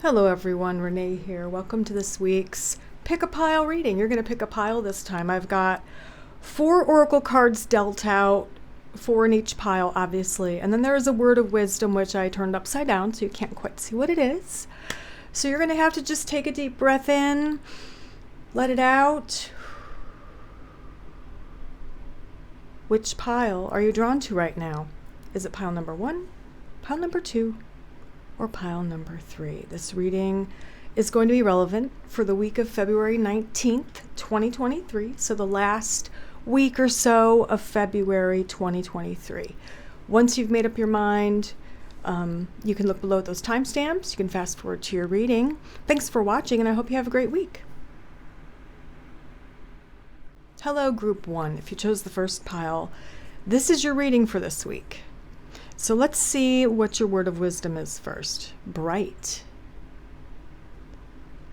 Hello everyone, Renee here. Welcome to this week's Pick a Pile reading. You're going to pick a pile this time. I've got 4 oracle cards dealt out, 4 in each pile, obviously. And then there is a word of wisdom, which I turned upside down, so you can't quite see what it is. So you're going to have to just take a deep breath in, let it out. Which pile are you drawn to right now? Is it pile number 1, pile number 2, or pile number 3? This reading is going to be relevant for the week of February 19th, 2023. So the last week or so of February 2023. Once you've made up your mind, you can look below those timestamps. You can fast forward to your reading. Thanks for watching, and I hope you have a great week. Hello, Group 1. If you chose the first pile, this is your reading for this week. So let's see what your word of wisdom is first. Bright.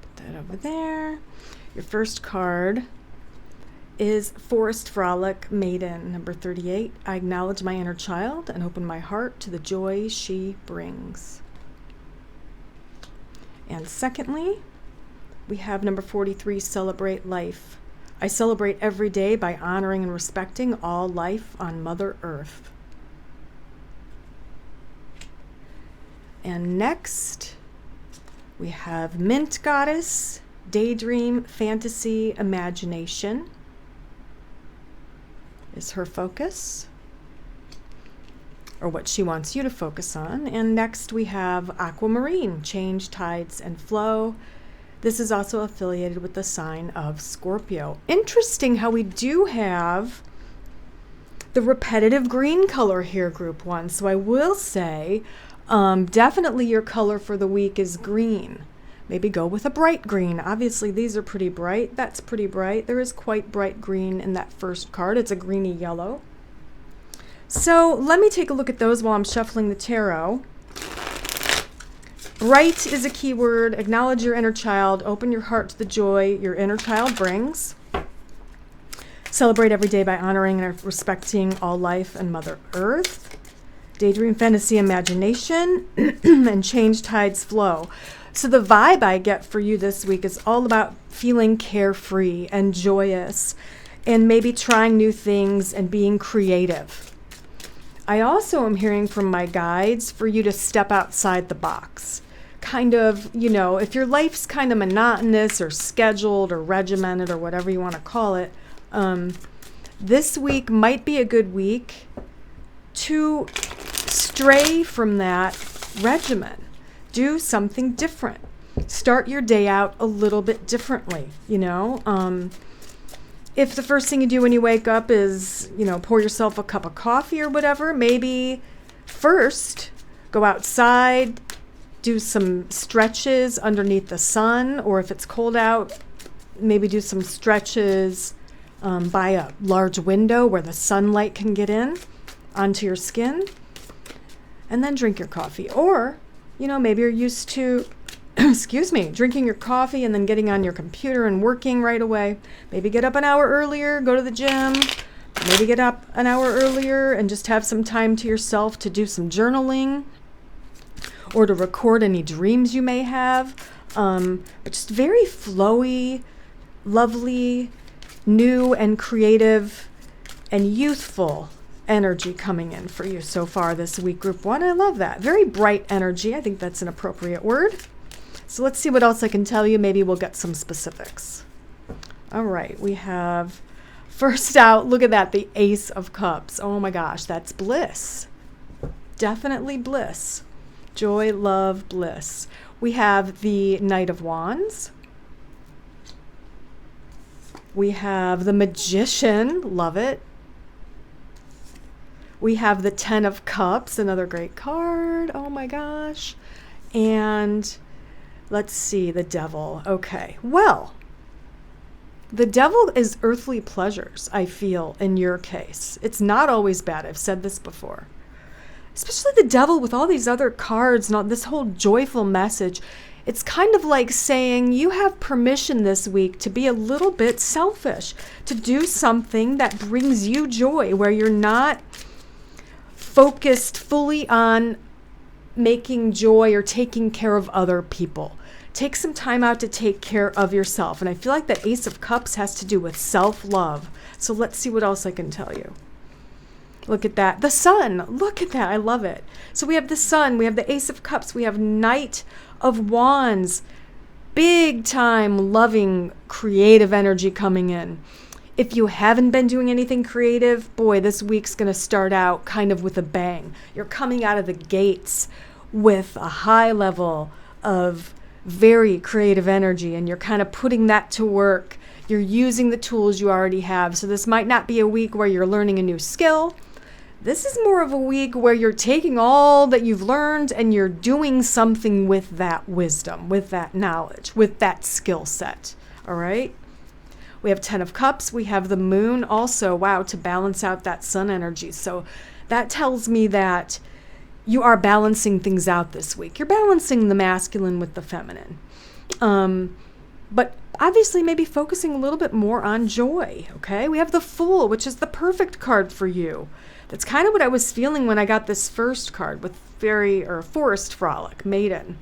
Put that over there. Your first card is Forest Frolic Maiden, number 38. I acknowledge my inner child and open my heart to the joy she brings. And secondly, we have number 43, Celebrate Life. I celebrate every day by honoring and respecting all life on Mother Earth. And next, we have Mint Goddess, Daydream, Fantasy, Imagination is her focus, or what she wants you to focus on. And next we have Aquamarine, Change, Tides, and Flow. This is also affiliated with the sign of Scorpio. Interesting how we do have the repetitive green color here, Group 1. So I will say, definitely your color for the week is green. Maybe go with a bright green. Obviously, these are pretty bright. That's pretty bright. There is quite bright green in that first card. It's a greeny yellow. So let me take a look at those while I'm shuffling the tarot. Bright is a key word. Acknowledge your inner child. Open your heart to the joy your inner child brings. Celebrate every day by honoring and respecting all life and Mother Earth. Daydream, Fantasy, Imagination, and Change, Tides, Flow. So the vibe I get for you this week is all about feeling carefree and joyous and maybe trying new things and being creative. I also am hearing from my guides for you to step outside the box. Kind of, if your life's kind of monotonous or scheduled or regimented or whatever you want to call it, this week might be a good week to stray from that regimen. Do something different. Start your day out a little bit differently, If the first thing you do when you wake up is, pour yourself a cup of coffee or whatever, maybe first go outside, do some stretches underneath the sun, or if it's cold out, maybe do some stretches by a large window where the sunlight can get in onto your skin, and then drink your coffee. Or, maybe you're used to, drinking your coffee and then getting on your computer and working right away. Maybe get up an hour earlier, go to the gym. Maybe get up an hour earlier and just have some time to yourself to do some journaling or to record any dreams you may have. But just very flowy, lovely, new and creative and youthful energy coming in for you so far this week, Group 1. I love that. Very bright energy. I think that's an appropriate word. So let's see what else I can tell you. Maybe we'll get some specifics. All right, we have first out, look at that, the Ace of Cups. Oh my gosh, that's bliss. Definitely bliss. Joy, love, bliss. We have the Knight of Wands. We have the Magician. Love it. We have the 10 of Cups, another great card. Oh my gosh. And let's see, the Devil. Okay, well, the Devil is earthly pleasures, I feel, in your case. It's not always bad. I've said this before. Especially the Devil with all these other cards and all this whole joyful message. It's kind of like saying you have permission this week to be a little bit selfish, to do something that brings you joy, where you're not focused fully on making joy or taking care of other people. Take some time out to take care of yourself. And I feel like that Ace of Cups has to do with self-love. So let's see what else I can tell you. Look at that. The Sun. Look at that. I love it. So we have the Sun. We have the Ace of Cups. We have Knight of Wands. Big time loving creative energy coming in. If you haven't been doing anything creative, boy, this week's going to start out kind of with a bang. You're coming out of the gates with a high level of very creative energy, and you're kind of putting that to work. You're using the tools you already have. So this might not be a week where you're learning a new skill. This is more of a week where you're taking all that you've learned and you're doing something with that wisdom, with that knowledge, with that skill set. All right? We have 10 of Cups. We have the Moon also, wow, to balance out that Sun energy. So that tells me that you are balancing things out this week. You're balancing the masculine with the feminine. But obviously maybe focusing a little bit more on joy, okay? We have the Fool, which is the perfect card for you. That's kind of what I was feeling when I got this first card with Forest Frolic, Maiden.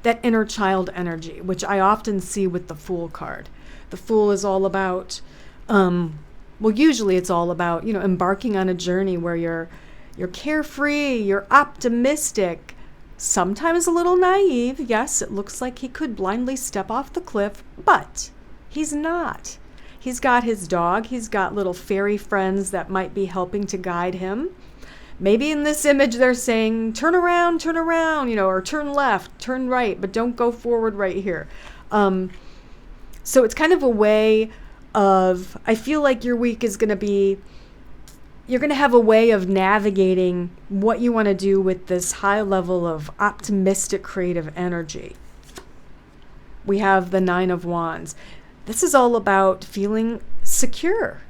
That inner child energy, which I often see with the Fool card. The Fool is all about, usually it's all about, embarking on a journey where you're carefree, you're optimistic, sometimes a little naive. Yes, it looks like he could blindly step off the cliff, but he's not. He's got his dog. He's got little fairy friends that might be helping to guide him. Maybe in this image they're saying, turn around, or turn left, turn right, but don't go forward right here. So it's kind of a way of, I feel like your week is going to be, you're going to have a way of navigating what you want to do with this high level of optimistic creative energy. We have the Nine of Wands. This is all about feeling secure.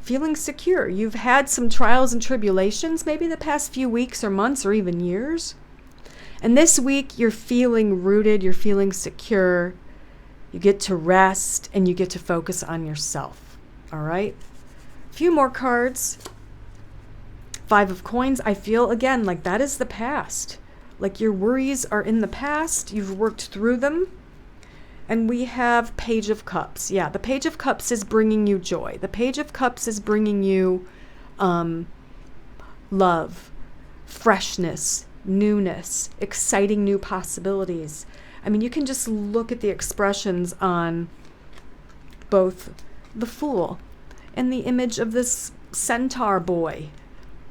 Feeling secure. You've had some trials and tribulations, maybe the past few weeks or months or even years. And this week you're feeling rooted, you're feeling secure. You get to rest and you get to focus on yourself. All right? A few more cards. 5 of Coins. I feel, again, like that is the past. Like your worries are in the past. You've worked through them. And we have Page of Cups. Yeah, the Page of Cups is bringing you joy. The Page of Cups is bringing you love, freshness, newness, exciting new possibilities. I mean, you can just look at the expressions on both the Fool and the image of this centaur boy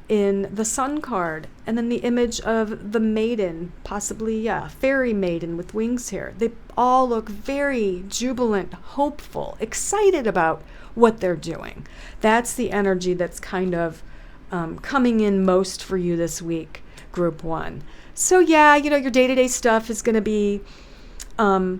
in the Sun card, and then the image of the maiden, possibly, fairy maiden with wings here. They all look very jubilant, hopeful, excited about what they're doing. That's the energy that's kind of coming in most for you this week, Group 1. So your day-to-day stuff is going to be, a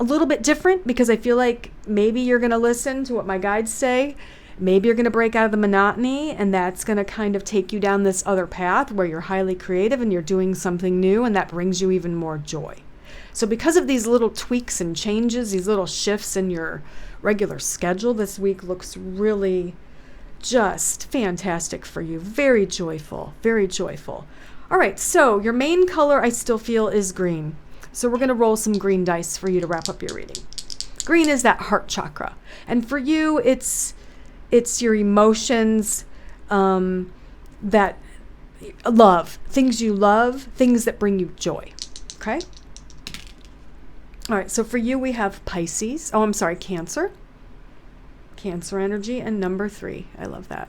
little bit different, because I feel like maybe you're going to listen to what my guides say. Maybe you're going to break out of the monotony, and that's going to kind of take you down this other path where you're highly creative and you're doing something new, and that brings you even more joy. So because of these little tweaks and changes, these little shifts in your regular schedule, this week looks really just fantastic for you. Very joyful, very joyful. All right, so your main color I still feel is green. So we're going to roll some green dice for you to wrap up your reading. Green is that heart chakra. And for you, it's your emotions, that love, things you love, things that bring you joy. Okay? All right, so for you, we have Pisces. Cancer. Cancer energy, and number 3. I love that.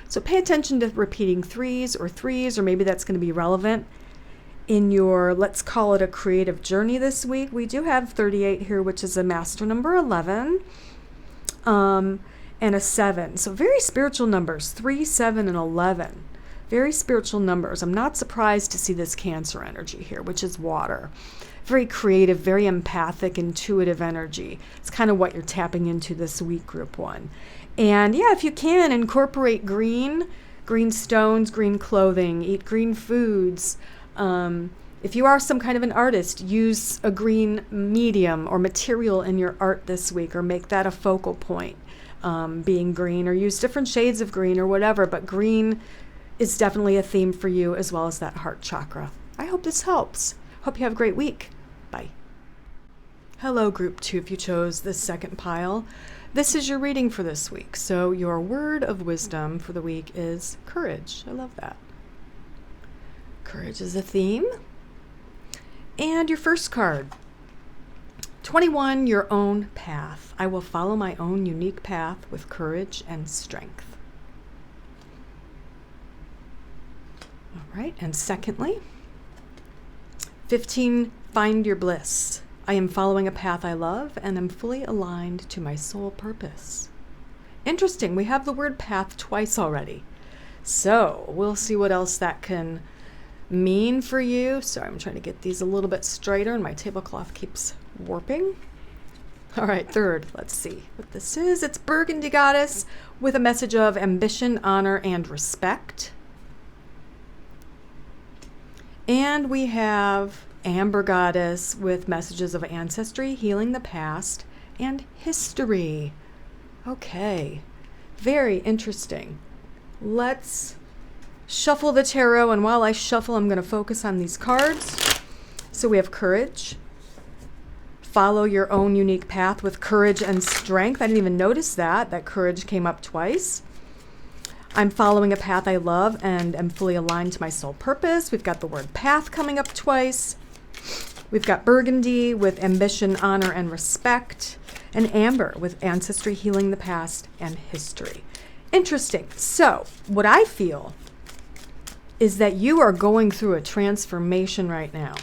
So pay attention to repeating threes, or maybe that's going to be relevant in your, let's call it a creative journey this week. We do have 38 here, which is a master number 11. And a 7. So very spiritual numbers, 3, 7, and 11. Very spiritual numbers. I'm not surprised to see this Cancer energy here, which is water. Very creative, very empathic, intuitive energy. It's kind of what you're tapping into this week, Group 1. And if you can, incorporate green stones, green clothing, eat green foods. If you are some kind of an artist, use a green medium or material in your art this week, or make that a focal point. Being green, or use different shades of green or whatever, but green is definitely a theme for you, as well as that heart chakra. I hope this helps. Hope you have a great week. Bye. Hello, Group 2, if you chose this second pile. This is your reading for this week. So your word of wisdom for the week is courage. I love that. Courage is a theme. And your first card, 21, your own path. I will follow my own unique path with courage and strength. All right, and secondly, 15, find your bliss. I am following a path I love and am fully aligned to my soul purpose. Interesting, we have the word path twice already. So we'll see what else that can mean for you. Sorry, I'm trying to get these a little bit straighter and my tablecloth keeps warping. All right, third, let's see what this is. It's Burgundy Goddess with a message of ambition, honor, and respect. And we have Amber Goddess with messages of ancestry, healing the past, and history. Okay, very interesting. Let's shuffle the tarot, and while I shuffle, I'm going to focus on these cards. So we have courage. Follow your own unique path with courage and strength. I didn't even notice that courage came up twice. I'm following a path I love and am fully aligned to my soul purpose. We've got the word path coming up twice. We've got Burgundy with ambition, honor, and respect. And Amber with ancestry, healing the past, and history. Interesting. So what I feel is that you are going through a transformation right now.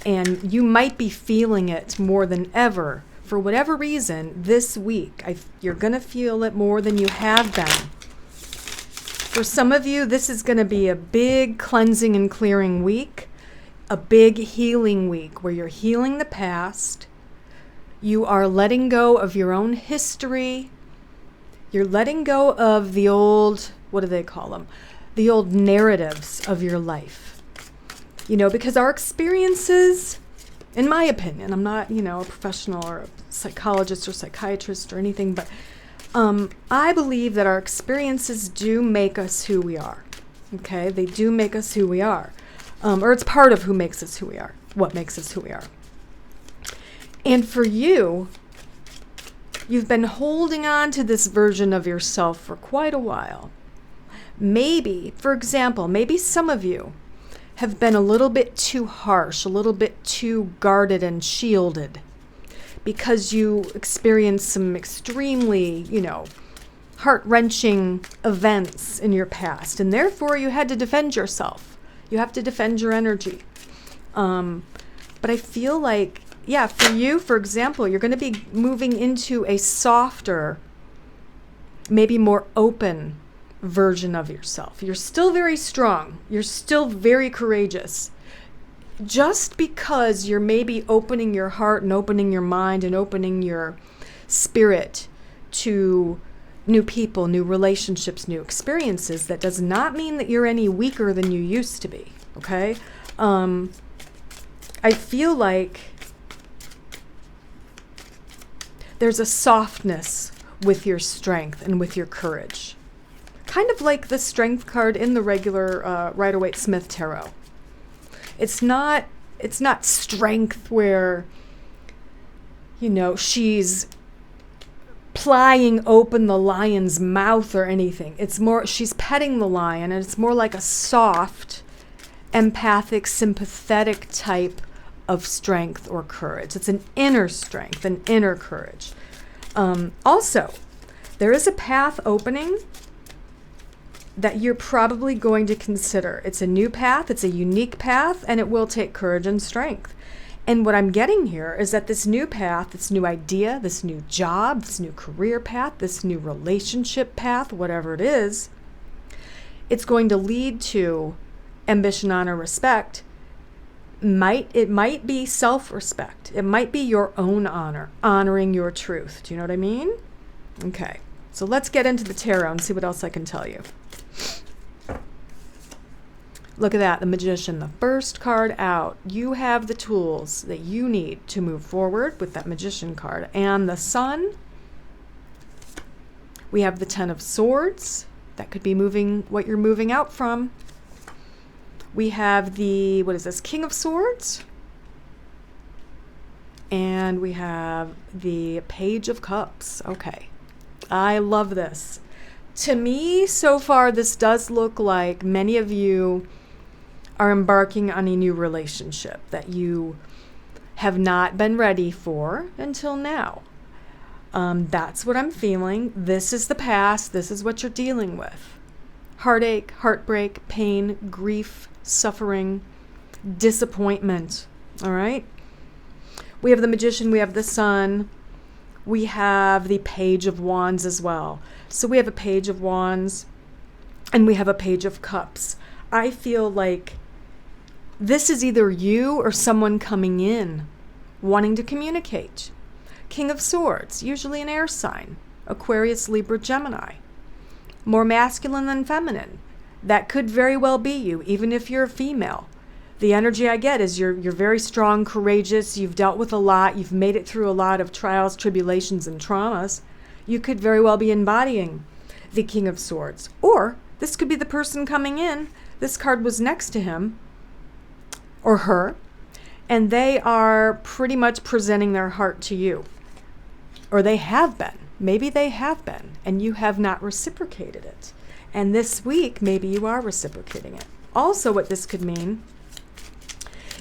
And you might be feeling it more than ever. For whatever reason, this week, you're going to feel it more than you have been. For some of you, this is going to be a big cleansing and clearing week, a big healing week where you're healing the past. You are letting go of your own history. You're letting go of the old, what do they call them? The old narratives of your life. You know, because our experiences, in my opinion, I'm not, a professional or a psychologist or psychiatrist or anything, but I believe that our experiences do make us who we are. Okay, they do make us who we are. Or it's part of who makes us who we are, what makes us who we are. And for you, you've been holding on to this version of yourself for quite a while. Maybe, for example, maybe some of you have been a little bit too harsh, a little bit too guarded and shielded because you experienced some extremely, heart-wrenching events in your past. And therefore, you had to defend yourself. You have to defend your energy. But I feel like, for you, for example, you're going to be moving into a softer, maybe more open version of yourself. You're still very strong. You're still very courageous. Just because you're maybe opening your heart and opening your mind and opening your spirit to new people, new relationships, new experiences, that does not mean that you're any weaker than you used to be, okay? I feel like there's a softness with your strength and with your courage. Kind of like the strength card in the regular Rider-Waite-Smith tarot. It's not strength where, she's plying open the lion's mouth or anything. It's more, she's petting the lion, and it's more like a soft, empathic, sympathetic type of strength or courage. It's an inner strength, an inner courage. Also, there is a path opening that you're probably going to consider. It's a new path, it's a unique path, and it will take courage and strength. And what I'm getting here is that this new path, this new idea, this new job, this new career path, this new relationship path, whatever it is, it's going to lead to ambition, honor, respect. It might be self-respect. It might be your own honor, honoring your truth. Do you know what I mean? Okay, so let's get into the tarot and see what else I can tell you. Look at that, the Magician, the first card out. You have the tools that you need to move forward with that Magician card. And the Sun, we have the Ten of Swords. That could be moving what you're moving out from. We have the, what is this, King of Swords? And we have the Page of Cups. Okay. I love this. To me, so far, this does look like many of you are embarking on a new relationship that you have not been ready for until now. That's what I'm feeling. This is the past. This is what you're dealing with. Heartache, heartbreak, pain, grief, suffering, disappointment. All right? We have the Magician. We have the Sun. We have the Page of Wands as well. So we have a Page of Wands and we have a Page of Cups. I feel like this is either you or someone coming in wanting to communicate. King of Swords, usually an air sign. Aquarius, Libra, Gemini. More masculine than feminine. That could very well be you, even if you're a female. The energy I get is you're very strong, courageous. You've dealt with a lot. You've made it through a lot of trials, tribulations, and traumas. You could very well be embodying the King of Swords. Or this could be the person coming in. This card was next to him or her, and they are pretty much presenting their heart to you. Or they have been. Maybe they have been, and you have not reciprocated it. And this week, maybe you are reciprocating it. Also, what this could mean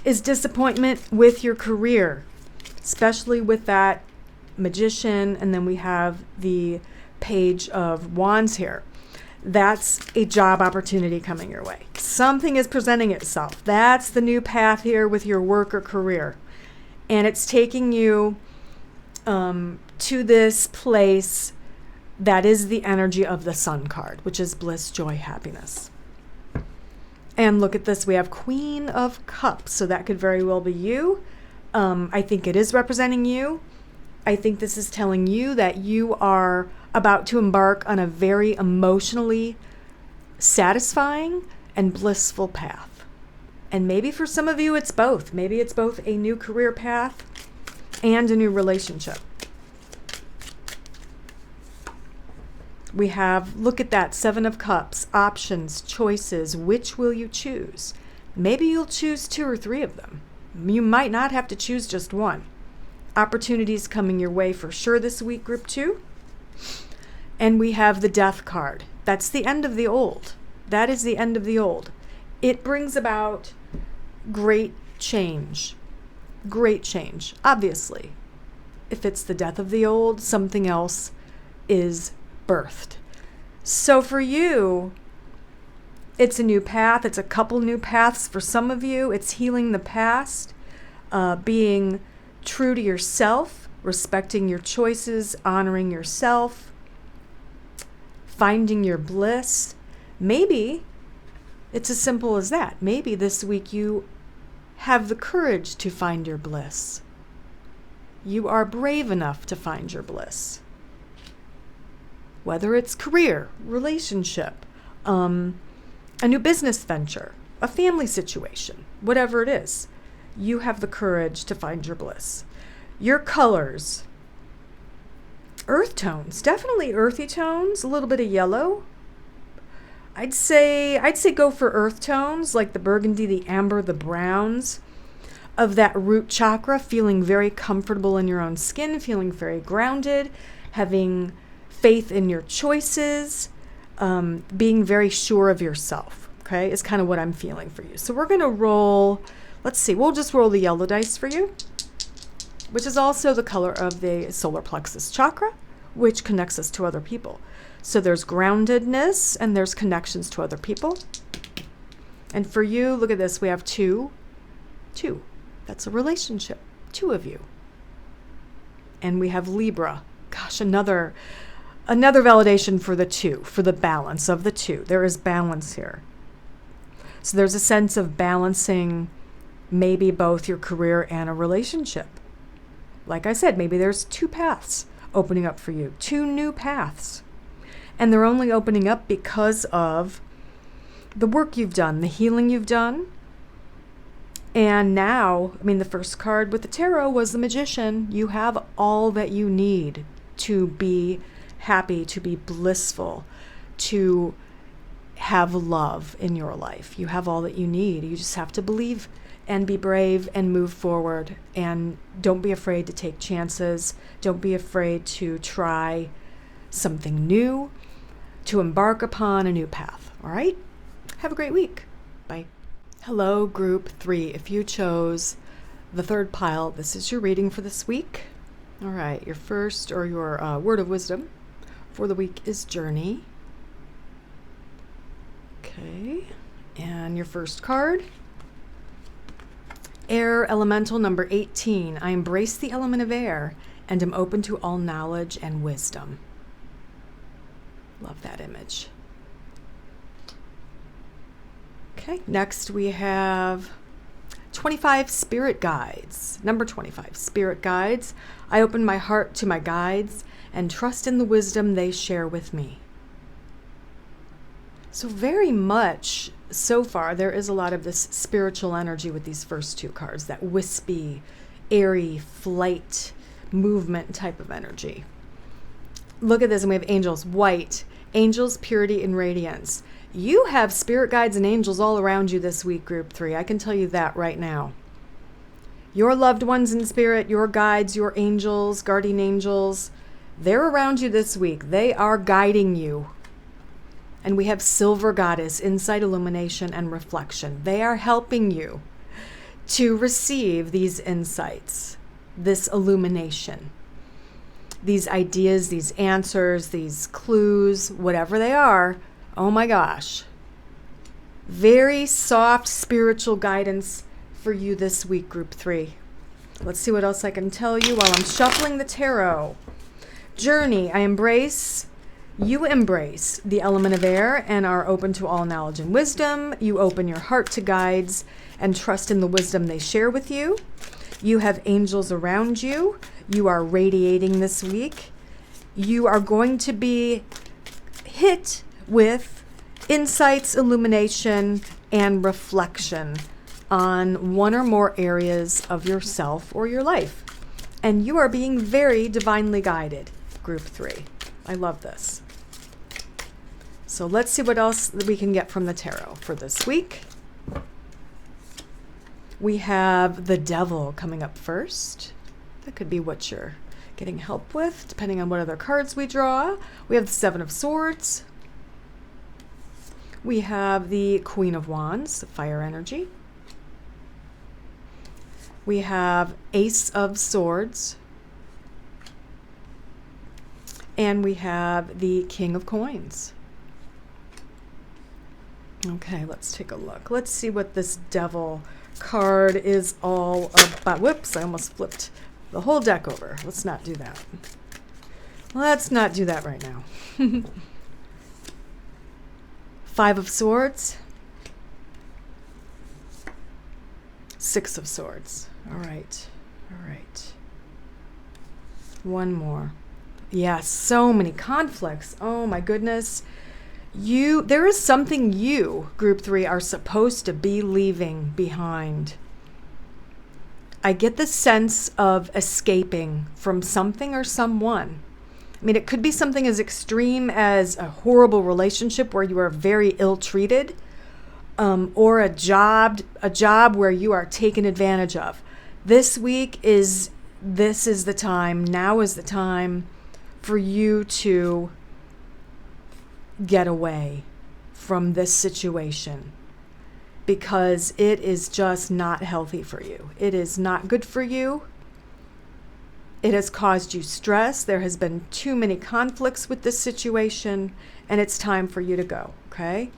is disappointment with your career, especially with that Magician, and then we have the Page of Wands here. That's a job opportunity coming your way. Something is presenting itself. That's the new path here with your work or career. And it's taking you to this place that is the energy of the Sun card, which is bliss, joy, happiness. And look at this. We have Queen of Cups. So that could very well be you. I think it is representing you. I think this is telling you that you are about to embark on a very emotionally satisfying and blissful path. And maybe for some of you, it's both. Maybe it's both a new career path and a new relationship. We have, look at that, Seven of Cups, options, choices. Which will you choose? Maybe you'll choose 2 or 3 of them. You might not have to choose just one. Opportunities coming your way for sure this week, group 2. And we have the Death card. That's the end of the old. That is the end of the old. It brings about great change. Great change. Obviously, if it's the death of the old, something else is birthed. So for you, it's a new path. It's a couple new paths for some of you. It's healing the past, being true to yourself, respecting your choices, honoring yourself, finding your bliss. Maybe it's as simple as that. Maybe this week you have the courage to find your bliss. You are brave enough to find your bliss. Whether it's career, relationship, a new business venture, a family situation, whatever it is, you have the courage to find your bliss. Your colors, earth tones, definitely earthy tones, a little bit of yellow. I'd say go for earth tones like the burgundy, the amber, the browns of that root chakra, feeling very comfortable in your own skin, feeling very grounded, having faith in your choices, being very sure of yourself, okay, is kind of what I'm feeling for you. So we're going to roll, let's see, we'll just roll the yellow dice for you, which is also the color of the solar plexus chakra, which connects us to other people. So there's groundedness and there's connections to other people. And for you, look at this, we have 2. That's a relationship, 2 of you. And we have Libra. Gosh, another validation for the 2, for the balance of the 2. There is balance here. So there's a sense of balancing maybe both your career and a relationship. Like I said, maybe there's 2 paths opening up for you, 2 new paths. And they're only opening up because of the work you've done, the healing you've done. And now, the first card with the tarot was the Magician. You have all that you need to be happy, to be blissful, to have love in your life. You have all that you need. You just have to believe and be brave and move forward. And don't be afraid to take chances. Don't be afraid to try something new, to embark upon a new path. All right? Have a great week. Bye. Hello, Group 3. If you chose the third pile, this is your reading for this week. All right, your first or your word of wisdom for the week is journey. Okay, and your first card, air elemental number 18. I embrace the element of air and am open to all knowledge and wisdom. Love that image. Okay, next we have 25 spirit guides. Number 25, spirit guides. I open my heart to my guides and trust in the wisdom they share with me. So very much so far, there is a lot of this spiritual energy with these first two cards, that wispy, airy, flight, movement type of energy. Look at this, and we have angels, white, angels, purity, and radiance. You have spirit guides and angels all around you this week, Group 3. I can tell you that right now. Your loved ones in spirit, your guides, your angels, guardian angels, they're around you this week. They are guiding you. And we have silver goddess, insight, illumination, and reflection. They are helping you to receive these insights, this illumination, these ideas, these answers, these clues, whatever they are. Oh my gosh. Very soft spiritual guidance for you this week, Group 3. Let's see what else I can tell you while I'm shuffling the tarot. Journey, you embrace the element of air and are open to all knowledge and wisdom. You open your heart to guides and trust in the wisdom they share with you. You have angels around you. You are radiating this week. You are going to be hit with insights, illumination, and reflection on one or more areas of yourself or your life. And you are being very divinely guided, Group 3. I love this. So let's see what else we can get from the tarot for this week. We have the Devil coming up first. That could be what you're getting help with, depending on what other cards we draw. We have the Seven of Swords. We have the Queen of Wands, the fire energy. We have Ace of Swords. And we have the King of Coins. Okay, let's take a look. Let's see what this Devil card is all about. Whoops, I almost flipped the whole deck over. Let's not do that. Let's not do that right now. Five of Swords. Six of Swords. All right. All right. One more. Yes, so many conflicts. Oh my goodness. There is something you, Group 3, are supposed to be leaving behind. I get the sense of escaping from something or someone. I mean, it could be something as extreme as a horrible relationship where you are very ill-treated, or a job where you are taken advantage of. This is the time, now is the time for you to get away from this situation, because it is just not healthy for you. It is not good for you. It has caused you stress. There has been too many conflicts with this situation, and it's time for you to go, okay?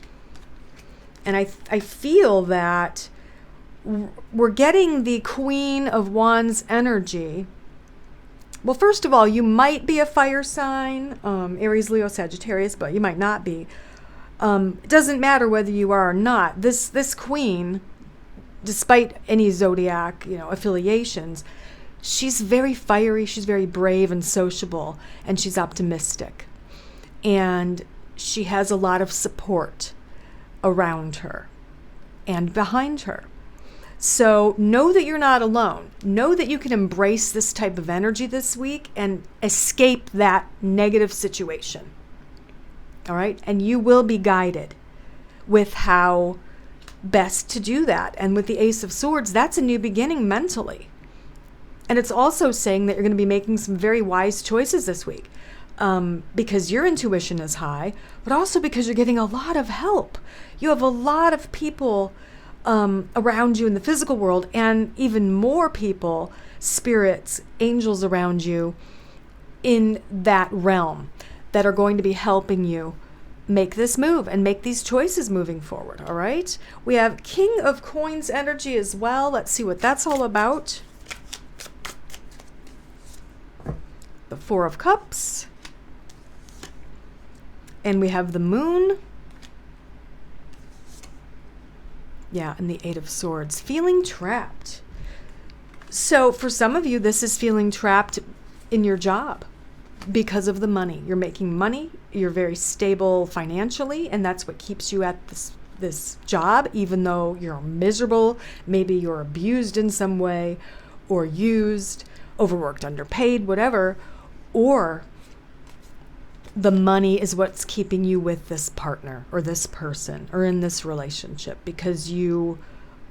And I feel that we're getting the Queen of Wands energy. Well, first of all, you might be a fire sign, Aries, Leo, Sagittarius, but you might not be. It doesn't matter whether you are or not. This queen, despite any zodiac, affiliations, she's very fiery, she's very brave and sociable, and she's optimistic. And she has a lot of support around her and behind her. So know that you're not alone. Know that you can embrace this type of energy this week and escape that negative situation. All right? And you will be guided. with how best to do that. And with the Ace of Swords, that's a new beginning mentally. And it's also saying that you're going to be making some very wise choices this week, because your intuition is high, but also because you're getting a lot of help. You have a lot of people around you in the physical world, and even more people, spirits, angels around you in that realm that are going to be helping you make this move and make these choices moving forward. All right. We have King of Coins energy as well. Let's see what that's all about. The Four of Cups. And we have the Moon. Yeah, and the Eight of Swords. Feeling trapped. So for some of you, this is feeling trapped in your job because of the money. You're making money. You're very stable financially, and that's what keeps you at this job, even though you're miserable. Maybe you're abused in some way, or used, overworked, underpaid, whatever. Or the money is what's keeping you with this partner or this person or in this relationship, because you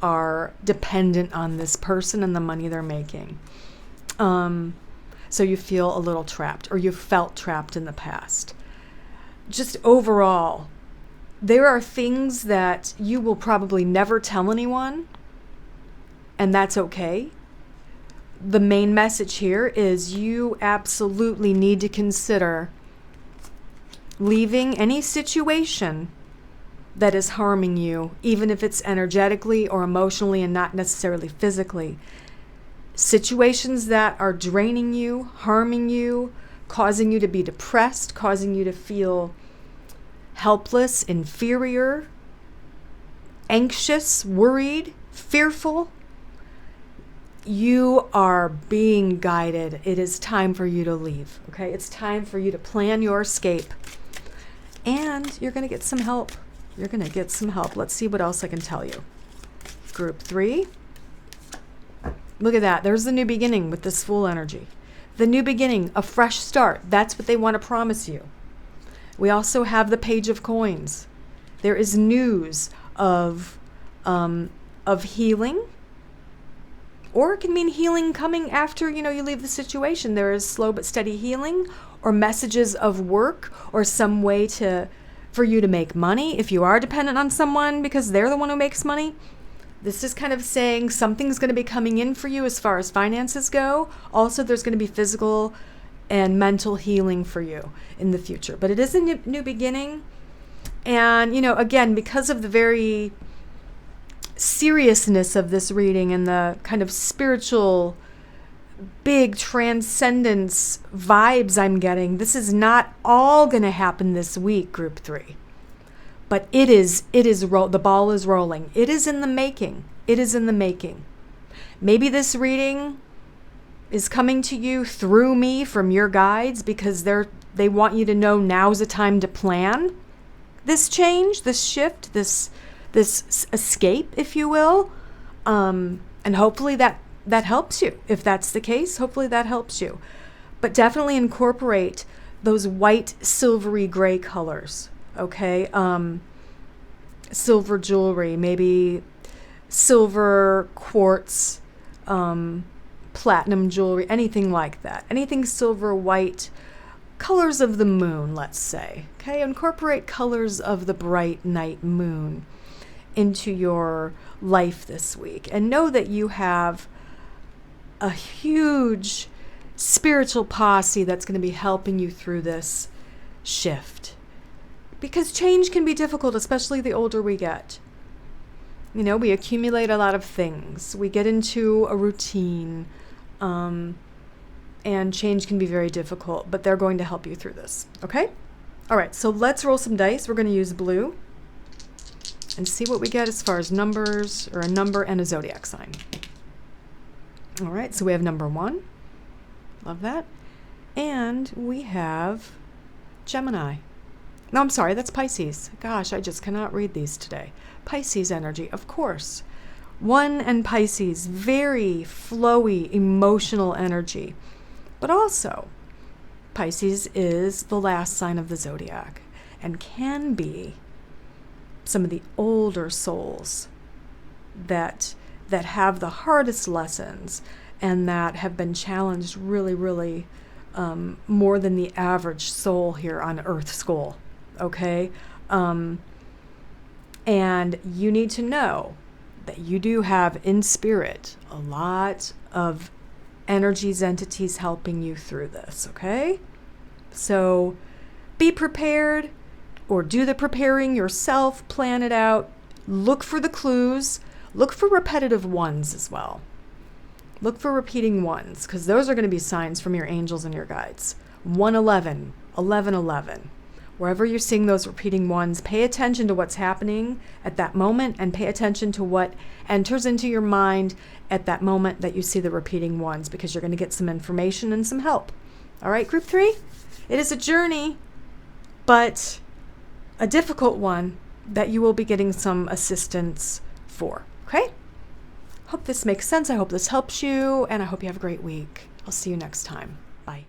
are dependent on this person and the money they're making. So you feel a little trapped, or you felt trapped in the past. Just overall, there are things that you will probably never tell anyone, and that's okay. The main message here is you absolutely need to consider leaving any situation that is harming you, even if it's energetically or emotionally and not necessarily physically. Situations that are draining you, harming you, causing you to be depressed, causing you to feel helpless, inferior, anxious, worried, fearful. You are being guided. It is time for you to leave, okay? It's time for you to plan your escape. And you're going to get some help. You're going to get some help. Let's see what else I can tell you. Group 3. Look at that. There's the new beginning with this Fool energy. The new beginning, a fresh start. That's what they want to promise you. We also have the Page of Coins. There is news of healing. Or it can mean healing coming after, you leave the situation. There is slow but steady healing, or messages of work, or some way for you to make money if you are dependent on someone because they're the one who makes money. This is kind of saying something's going to be coming in for you as far as finances go. Also, there's going to be physical and mental healing for you in the future. But it is a new beginning. And, again, because of the very seriousness of this reading and the kind of spiritual, big transcendence vibes I'm getting, this is not all going to happen this week, Group 3. But the ball is rolling. It is in the making. It is in the making. Maybe this reading is coming to you through me from your guides, because they want you to know now's the time to plan this change, this shift, this escape, if you will. And hopefully that helps you. If that's the case, hopefully that helps you. But definitely incorporate those white, silvery gray colors. Okay, silver jewelry, maybe silver quartz, platinum jewelry, anything like that. Anything silver, white, colors of the moon, let's say. Okay, incorporate colors of the bright night moon into your life this week. And know that you have a huge spiritual posse that's going to be helping you through this shift. Because change can be difficult, especially the older we get. We accumulate a lot of things. We get into a routine, and change can be very difficult, but they're going to help you through this, okay? All right, so let's roll some dice. We're going to use blue and see what we get as far as numbers, or a number and a zodiac sign. All right, so we have number 1. Love that. And we have Gemini. No, I'm sorry, that's Pisces. Gosh, I just cannot read these today. Pisces energy, of course. 1 and Pisces, very flowy, emotional energy. But also, Pisces is the last sign of the zodiac and can be some of the older souls that have the hardest lessons and that have been challenged really, really more than the average soul here on Earth School. Okay? And you need to know that you do have in spirit a lot of energies, entities helping you through this. Okay? So be prepared, or do the preparing yourself, plan it out, look for the clues, look for repetitive ones as well. Look for repeating ones, because those are going to be signs from your angels and your guides. 111, 1111. Wherever you're seeing those repeating ones, pay attention to what's happening at that moment and pay attention to what enters into your mind at that moment that you see the repeating ones, because you're going to get some information and some help. All right, group 3? It is a journey, but a difficult one that you will be getting some assistance for. Okay? Hope this makes sense. I hope this helps you, and I hope you have a great week. I'll see you next time. Bye.